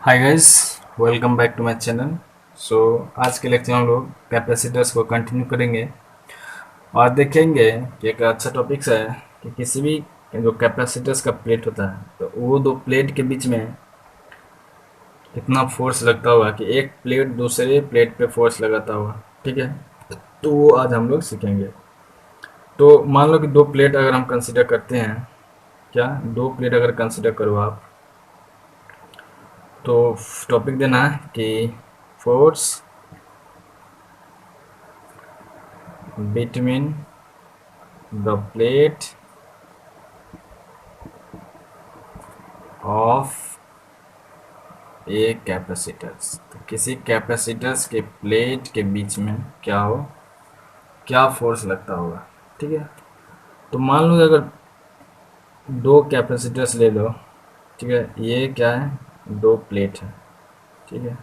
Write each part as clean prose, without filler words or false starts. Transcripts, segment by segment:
Hi guys, welcome back to my channel. So आज के lecture में हम लोग कैपेसिटर्स को कंटिन्यू करेंगे और देखेंगे कि एक अच्छा टॉपिक्स है कि किसी भी जो कैपेसिटर्स का प्लेट होता है तो वो दो प्लेट के बीच में कितना फोर्स लगता होगा कि एक प्लेट दूसरे प्लेट पे फोर्स लगाता होगा। ठीक है, तो वो आज हम लोग सीखेंगे। तो मान लो कि दो प्लेट अगर हम कंसिडर करते हैं, क्या दो प्लेट अगर कंसिडर करो आप, तो टॉपिक देना है कि force between the plate of A capacitors. तो किसी कैपेसिटर्स के प्लेट के बीच में क्या हो, क्या फोर्स लगता होगा। ठीक है, तो मान लो अगर दो कैपेसिटर्स ले लो। ठीक है, ये क्या है, दो प्लेट है। ठीक है,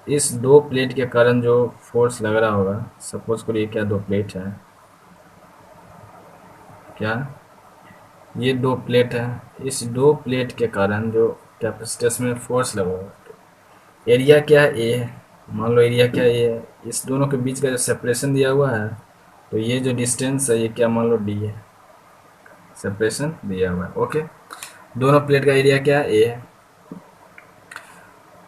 इस दो प्लेट के कारण जो फोर्स लग रहा होगा, सपोज करिए क्या दो प्लेट है, क्या ये दो प्लेट है, इस दो प्लेट के कारण जो कैपेसिटर्स में फोर्स लगा होगा, एरिया क्या है, ए है। मान लो एरिया क्या है, ए है। इस दोनों के बीच का जो सेपरेशन दिया हुआ है, तो ये जो डिस्टेंस है ये क्या, मान लो डी है, सेपरेशन दिया हुआ है। ओके, दोनों प्लेट का एरिया क्या है, ए है।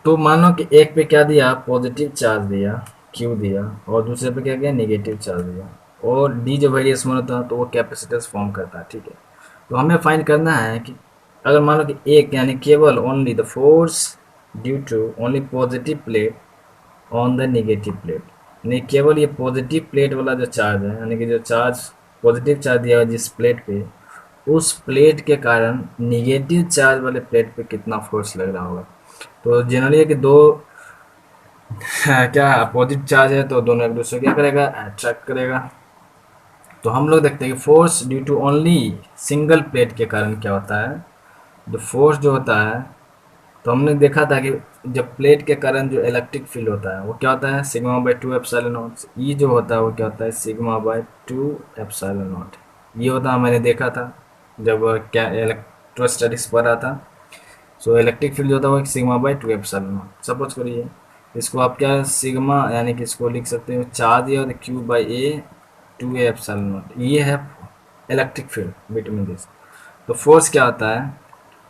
तो मानो कि एक पे क्या दिया, पॉजिटिव चार्ज दिया, क्यू दिया, और दूसरे पे क्या किया, नेगेटिव चार्ज दिया, और डी जो वेरिएशन होता है तो वो कैपेसिटर्स फॉर्म करता है। ठीक है, तो हमें फाइंड करना है कि अगर मान लो कि एक यानी केवल only the force due to only positive plate on the negative plate, यानी केवल ये पॉजिटिव प्लेट वाला जो चार्ज है, यानी कि जो चार्ज पॉजिटिव चार्ज दिया हुआ जिस प्लेट पे, उस प्लेट के कारण निगेटिव चार्ज वाले प्लेट पे कितना फोर्स लग रहा होगा। तो जनरली है कि दो क्या अपोजिट चार्ज है तो दोनों एक दूसरे क्या करेगा, अट्रैक्ट करेगा। तो हम लोग देखते हैं कि force due to only single plate के कारण क्या होता है, जो फोर्स जो होता है, तो हमने देखा था कि जब प्लेट के कारण जो इलेक्ट्रिक फील्ड होता है वो क्या होता है, sigma by two epsilon naught. E जो होता है वो क्या होता है, sigma by two epsilon naught. ये होता है, मैंने देखा था जब क्या इलेक्ट्रोस्टैटिक्स पढ़ रहा था। सो इलेक्ट्रिक फील्ड जो होता है वो sigma by two epsilon not. Suppose करिए इसको आप क्या सिग्मा यानी कि इसको लिख सकते हो चार्ज है, और q by a two a epsilon naught, ये है इलेक्ट्रिक फील्ड बिटवीन दिस। तो फोर्स क्या होता है,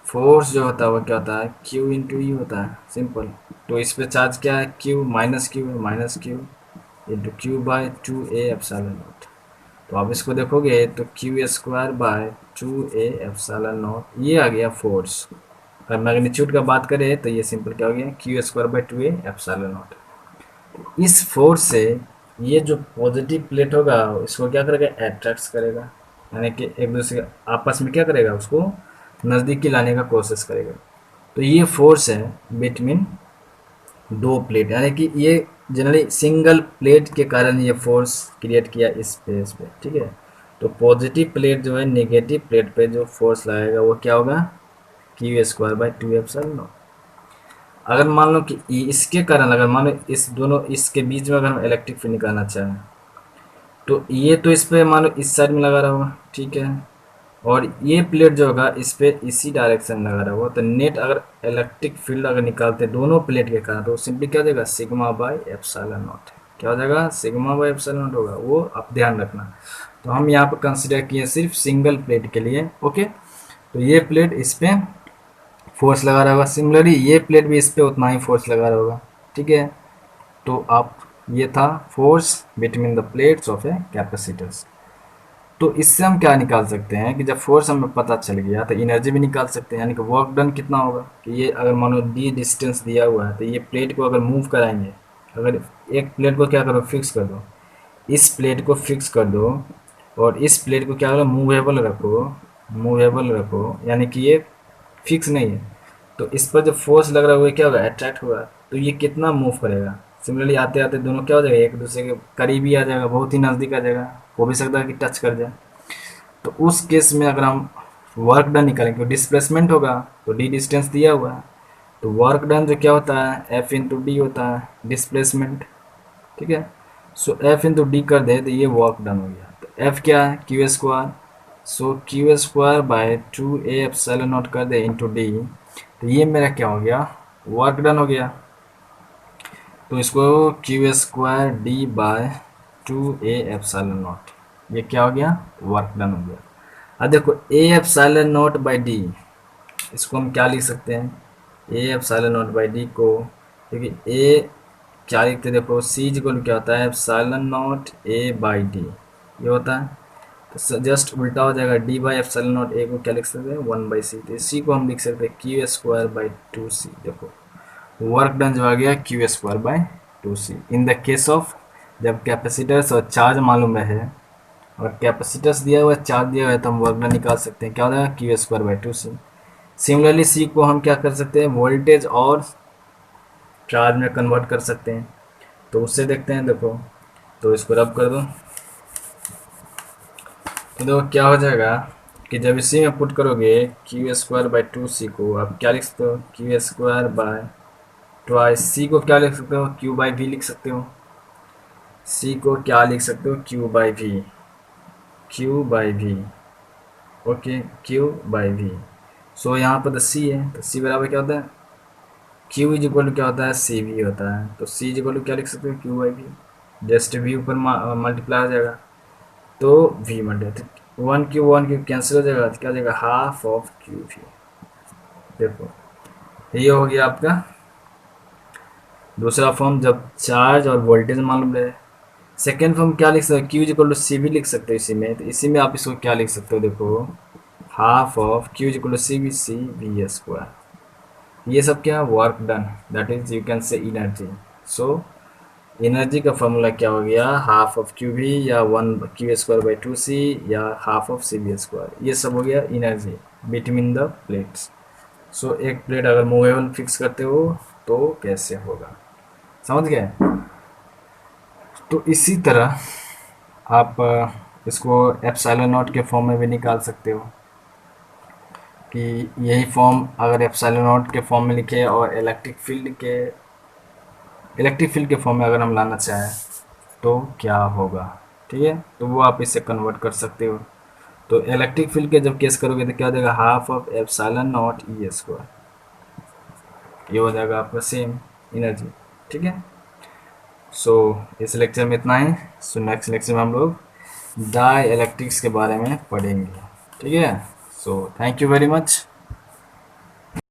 फोर्स जो होता है वो क्या होता है, क्यू इंटू ई होता है, सिंपल। तो इस पे चार्ज क्या है, क्यू माइनस क्यू है, minus Q into Q by two a epsilon not. तो आप इसको देखोगे तो Q square by two a epsilon naught, ये आ गया फोर्स। अगर मैग्नीट्यूड का बात करें तो ये सिंपल क्या हो गया, Q square by two a epsilon not. इस फोर्स से ये जो पॉजिटिव प्लेट होगा इसको क्या करेगा, अट्रैक्ट करेगा, यानी कि एक दूसरे के आपस में क्या करेगा, उसको नज़दीकी लाने का कोशिश करेगा। तो ये फोर्स है बिटवीन दो प्लेट, यानी कि ये जनरली सिंगल प्लेट के कारण ये फोर्स क्रिएट किया इस स्पेस पे। ठीक है, तो पॉजिटिव प्लेट जो है नेगेटिव प्लेट पे जो फोर्स लगाएगा वो क्या होगा, Q square by two epsilon not. अगर मान लो कि इसके कारण, अगर मान लो इस दोनों इसके बीच में अगर हम इलेक्ट्रिक फील्ड निकालना चाहें, तो ये तो इस पे मान लो इस साइड में लगा रहा होगा। ठीक है, और ये प्लेट जो होगा इस पे इसी डायरेक्शन लगा रहा होगा, तो नेट अगर इलेक्ट्रिक फील्ड अगर निकालते दोनों प्लेट के कारण, तो सिंपली क्या हो जाएगा, सिग्मा बाई एप्सिलॉन नॉट। क्या हो जाएगा, सिग्मा बाई एप्सिलॉन नॉट होगा, वो आप ध्यान रखना। तो हम यहाँ पर कंसिडर किए सिर्फ सिंगल प्लेट के लिए। ओके, तो ये प्लेट इस पे फोर्स लगा रहा होगा, सिमिलरली ये प्लेट भी इस पे उतना ही फोर्स लगा रहा होगा। ठीक है, तो आप ये था force between the plates of A capacitors. तो इससे हम क्या निकाल सकते हैं कि जब फोर्स हमें पता चल गया तो एनर्जी भी निकाल सकते हैं, यानी कि वर्क डन कितना होगा, कि ये अगर मानो डी डिस्टेंस दिया हुआ है तो ये प्लेट को अगर मूव कराएंगे, अगर एक प्लेट को क्या करो, फिक्स कर दो, इस प्लेट को फिक्स कर दो, और इस प्लेट को क्या करो, मूवेबल रखो, मूवेबल रखो, यानी कि ये फिक्स नहीं है, तो इस पर जब फोर्स लग रहा है वो क्या होगा, अट्रैक्ट होगा। तो ये कितना मूव करेगा, सिमिलरली आते आते दोनों क्या हो जाएगा, एक दूसरे के करीब ही आ जाएगा, बहुत ही नज़दीक आ जाएगा, हो भी सकता है कि टच कर जाए। तो उस केस में अगर हम वर्क डन निकालेंगे, डिस्प्लेसमेंट होगा, तो डी डिस्टेंस दिया हुआ है, तो वर्क डन जो क्या होता है, एफ इंटू डी होता है डिस्प्लेसमेंट। ठीक है, सो एफ इंटू डी कर दे तो ये वर्क डन हो गया। तो एफ क्या है, Q square, so Q square by two a epsilon not कर दे इंटू डी, तो ये मेरा क्या हो गया, वर्क डन हो गया। तो इसको q square d by 2a epsilon naught, ये क्या हो गया, वर्क डन हो गया। अब देखो a epsilon not by D, इसको हम क्या लिख सकते हैं, a epsilon not by D को, क्योंकि a क्या लिखते हैं, देखो c इक्वल क्या होता है, epsilon not a by D, ये होता है। तो जस्ट उल्टा हो जाएगा, D by epsilon not a को क्या लिख सकते हैं, 1/c। तो इसी को हम लिख सकते हैं क्यू स्क्वायर बाई 2c। देखो वर्क डन जो आ गया Q square by 2c। In the case of जब कैपेसिटर्स और चार्ज मालूम है और कैपेसिटर्स दिया हुआ है, चार्ज दिया हुआ है, तो हम वर्क डन निकाल सकते हैं, क्या हो जाएगा, q square by 2c। Similarly c को हम क्या कर सकते हैं, वोल्टेज और चार्ज में कन्वर्ट कर सकते हैं। तो उससे देखते हैं, देखो तो इसको रब कर दो, तो देखो क्या हो जाएगा कि जब इसी में पुट करोगे क्यू स्क्वायर बाई 2c को, आप क्या लिख सकते हो, q square by twice c को क्या लिख सकते हो, क्यू बाई वी लिख सकते हो। सी को क्या लिख सकते हो, Q by V, Q by V, okay, Q by V. So यहाँ पर तो सी है, तो सी बराबर क्या होता है, क्यू इज इक्वल टू क्या होता है, सी वी होता है। तो सी इज इक्वल टू क्या लिख सकते हो, Q by v, just v ऊपर मल्टीप्लाई हो जाएगा, तो v multiply, one q cancel हो जाएगा, तो क्या हो जाएगा, हाफ ऑफ क्यू वी। देखो ये हो गया आपका दूसरा फॉर्म, जब चार्ज और वोल्टेज मालूम रहे। सेकेंड फॉर्म क्या लिख सकते हो, क्यू इज इक्वल टू सी भी लिख सकते हो इसी में, तो इसी में आप इसको क्या लिख सकते हो, देखो half of q is equal to c v, c v square. ये सब क्या, work done, that is you can say energy. So energy का फॉर्मूला क्या हो गया, हाफ ऑफ क्यू वी या 1 क्यू स्क्वायर बाई 2c या half of c v square, ये सब हो गया energy between the plates. So एक प्लेट अगर मूवेबल फिक्स करते हो तो कैसे होगा, समझ गए। तो इसी तरह आप इसको एप्सिलॉन नॉट के फॉर्म में भी निकाल सकते हो, कि यही फॉर्म अगर एप्सिलॉन नॉट के फॉर्म में लिखे और इलेक्ट्रिक फील्ड के फॉर्म में अगर हम लाना चाहें तो क्या होगा, ठीक है। तो वो आप इससे कन्वर्ट कर सकते हो। तो इलेक्ट्रिक फील्ड के जब केस करोगे तो क्या हो जाएगा, half of epsilon naught E square, ये हो जाएगा आपका सेम एनर्जी, ठीक है। सो इस लेक्चर में इतना ही। सो नेक्स्ट लेक्चर में हम लोग डाई इलेक्ट्रिक्स के बारे में पढ़ेंगे, ठीक है। So thank you very much.